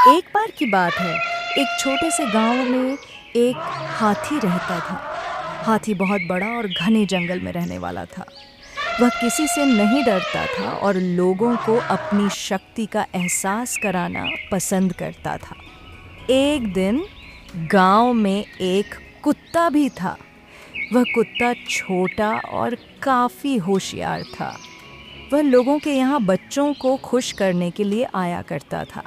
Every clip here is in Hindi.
एक बार की बात है, एक छोटे से गांव में एक हाथी रहता था। हाथी बहुत बड़ा और घने जंगल में रहने वाला था। वह किसी से नहीं डरता था और लोगों को अपनी शक्ति का एहसास कराना पसंद करता था। एक दिन गांव में एक कुत्ता भी था। वह कुत्ता छोटा और काफी होशियार था। वह लोगों के यहाँ बच्चों को खुश करने के लिए आया करता था।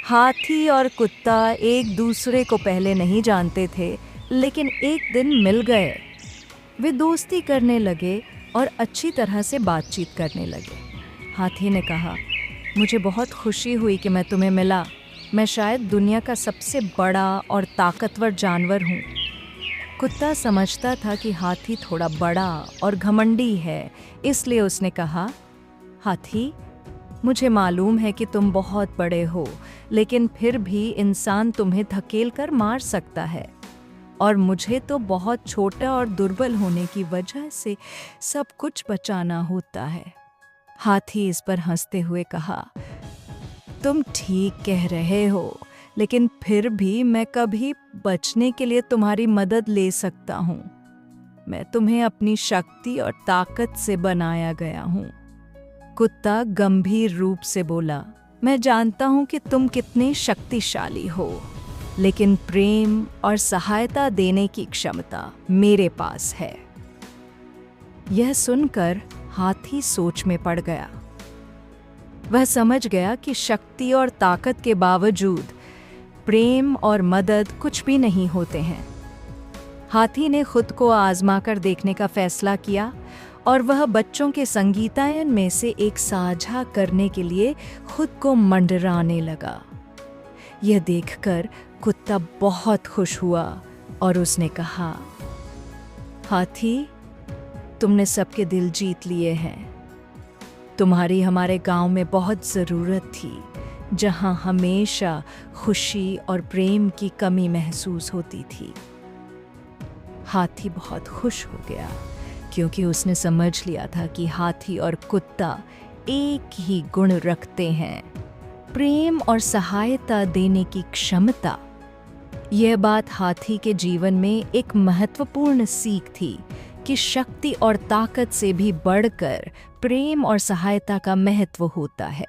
हाथी और कुत्ता एक दूसरे को पहले नहीं जानते थे, लेकिन एक दिन मिल गए। वे दोस्ती करने लगे और अच्छी तरह से बातचीत करने लगे। हाथी ने कहा, मुझे बहुत खुशी हुई कि मैं तुम्हें मिला। मैं शायद दुनिया का सबसे बड़ा और ताकतवर जानवर हूँ। कुत्ता समझता था कि हाथी थोड़ा बड़ा और घमंडी है, इसलिए उसने कहा, हाथी, मुझे मालूम है कि तुम बहुत बड़े हो, लेकिन फिर भी इंसान तुम्हें धकेल कर मार सकता है और मुझे तो बहुत छोटा और दुर्बल होने की वजह से सब कुछ बचाना होता है। हाथी इस पर हंसते हुए कहा, तुम ठीक कह रहे हो, लेकिन फिर भी मैं कभी बचने के लिए तुम्हारी मदद ले सकता हूँ। मैं तुम्हें अपनी शक्ति और ताकत से बनाया गया हूँ। कुत्ता गंभीर रूप से बोला, मैं जानता हूं कि तुम कितने शक्तिशाली हो, लेकिन प्रेम और सहायता देने की क्षमता मेरे पास है। यह सुनकर हाथी सोच में पड़ गया। वह समझ गया कि शक्ति और ताकत के बावजूद प्रेम और मदद कुछ भी नहीं होते हैं। हाथी ने खुद को आजमा कर देखने का फैसला किया और वह बच्चों के संगीतायन में से एक साझा करने के लिए खुद को मंडराने लगा। यह देखकर कुत्ता बहुत खुश हुआ और उसने कहा, हाथी, तुमने सबके दिल जीत लिए हैं। तुम्हारी हमारे गांव में बहुत ज़रूरत थी, जहां हमेशा खुशी और प्रेम की कमी महसूस होती थी। हाथी बहुत खुश हो गया, क्योंकि उसने समझ लिया था कि हाथी और कुत्ता एक ही गुण रखते हैं, प्रेम और सहायता देने की क्षमता। यह बात हाथी के जीवन में एक महत्वपूर्ण सीख थी कि शक्ति और ताकत से भी बढ़कर प्रेम और सहायता का महत्व होता है।